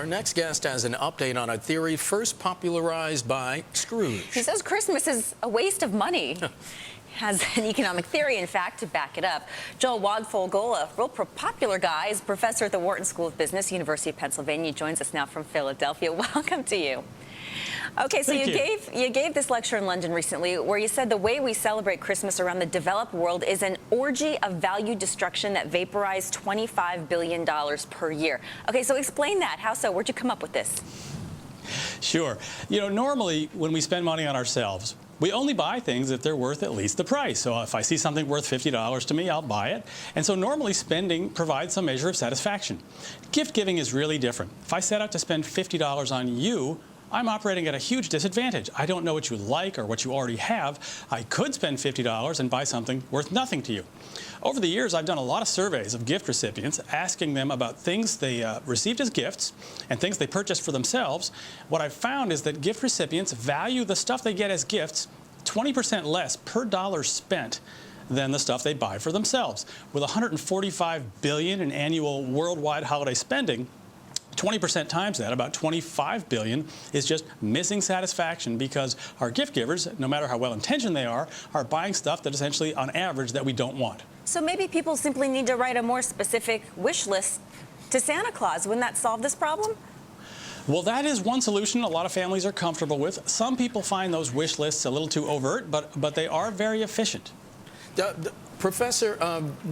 Our next guest has an update on a theory first popularized by Scrooge. He says Christmas is a waste of money. Has an economic theory, in fact, to back it up. Joel Waldfogel, a real popular guy, is professor at the Wharton School of Business, University of Pennsylvania, joins us now from Philadelphia. Welcome to you. Okay, so you gave this lecture in London recently where you said the way we celebrate Christmas around the developed world is an orgy of value destruction that vaporized $25 billion per year. Okay, so explain that. How so? Where'd you come up with this? Sure. You know, normally when we spend money on ourselves, we only buy things if they're worth at least the price. So if I see something worth $50 to me, I'll buy it. And so normally spending provides some measure of satisfaction. Gift giving is really different. If I set out to spend $50 on you, I'm operating at a huge disadvantage. I don't know what you like or what you already have. I could spend $50 and buy something worth nothing to you. Over the years, I've done a lot of surveys of gift recipients, asking them about things they received as gifts and things they purchased for themselves. What I've found is that gift recipients value the stuff they get as gifts 20% less per dollar spent than the stuff they buy for themselves. With $145 billion in annual worldwide holiday spending, 20% times that, about $25 billion, is just missing satisfaction because our gift givers, no matter how well-intentioned they are buying stuff that essentially, on average, that we don't want. So maybe people simply need to write a more specific wish list to Santa Claus. Wouldn't that solve this problem? Well, that is one solution a lot of families are comfortable with. Some people find those wish lists a little too overt, but they are very efficient. Professor,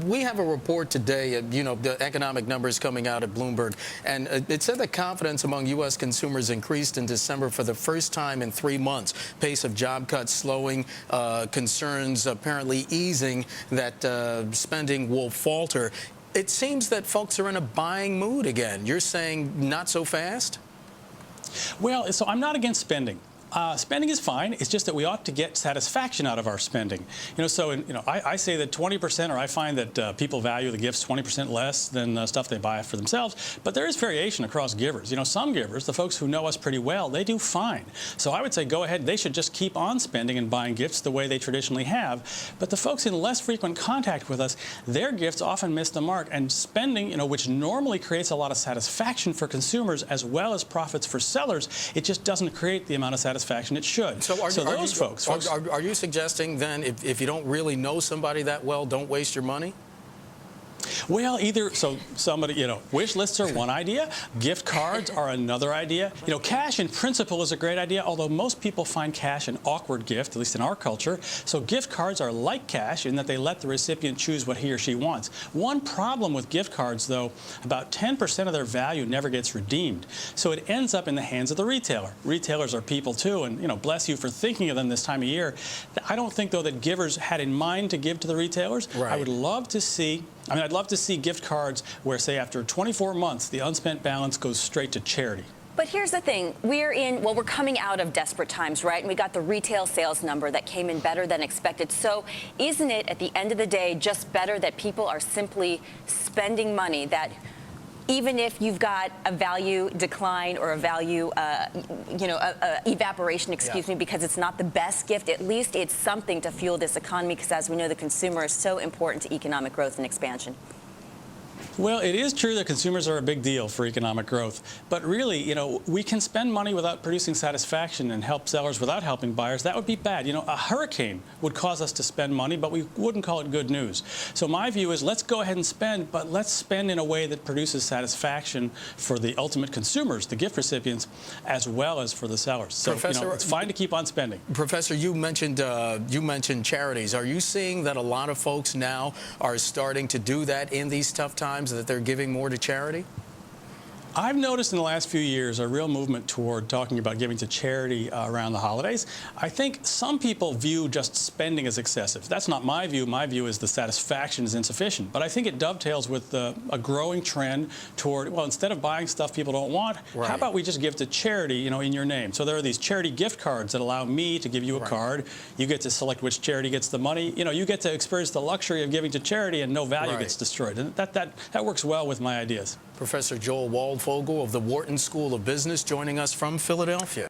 we have a report today, the economic numbers coming out at Bloomberg, and it said that confidence among U.S. consumers increased in December for the first time in 3 months. Pace of job cuts slowing, concerns apparently easing that spending will falter. It seems that folks are in a buying mood again. You're saying not so fast? Well, so I'm not against spending. Spending is fine. It's just that we ought to get satisfaction out of our spending. I say that 20%, or I find that people value the gifts 20% less than stuff they buy for themselves. But there is variation across givers. Some givers, the folks who know us pretty well, they do fine. So I would say go ahead. They should just keep on spending and buying gifts the way they traditionally have. But the folks in less frequent contact with us, their gifts often miss the mark. And spending, which normally creates a lot of satisfaction for consumers as well as profits for sellers, it just doesn't create the amount of satisfaction it should. So are you suggesting then if you don't really know somebody that well, don't waste your money? Well, wish lists are one idea. Gift cards are another idea. Cash in principle is a great idea, although most people find cash an awkward gift, at least in our culture. So gift cards are like cash in that they let the recipient choose what he or she wants. One problem with gift cards, though, about 10% of their value never gets redeemed. So it ends up in the hands of the retailer. Retailers are people, too, and, bless you for thinking of them this time of year. I don't think, though, that givers had in mind to give to the retailers. Right. I would love to see I'd love to see gift cards where, say, after 24 months, the unspent balance goes straight to charity. But here's the thing. We're coming out of desperate times, right? And we got the retail sales number that came in better than expected. So isn't it, at the end of the day, just better that people are simply spending money that even if you've got a value decline or a value, evaporation, because it's not the best gift, at least it's something to fuel this economy, because as we know, the consumer is so important to economic growth and expansion. Well, it is true that consumers are a big deal for economic growth. But really, we can spend money without producing satisfaction and help sellers without helping buyers. That would be bad. A hurricane would cause us to spend money, but we wouldn't call it good news. So my view is let's go ahead and spend, but let's spend in a way that produces satisfaction for the ultimate consumers, the gift recipients, as well as for the sellers. So, Professor, it's fine to keep on spending. Professor, you mentioned charities. Are you seeing that a lot of folks now are starting to do that in these tough times, that they're giving more to charity? I've noticed in the last few years a real movement toward talking about giving to charity around the holidays. I think some people view just spending as excessive. That's not my view. My view is the satisfaction is insufficient. But I think it dovetails with a growing trend toward, well, instead of buying stuff people don't want, right, how about we just give to charity, in your name? So there are these charity gift cards that allow me to give you a card. You get to select which charity gets the money. You get to experience the luxury of giving to charity and no value gets destroyed. And that works well with my ideas. Professor Joel Waldfogel of the Wharton School of Business joining us from Philadelphia.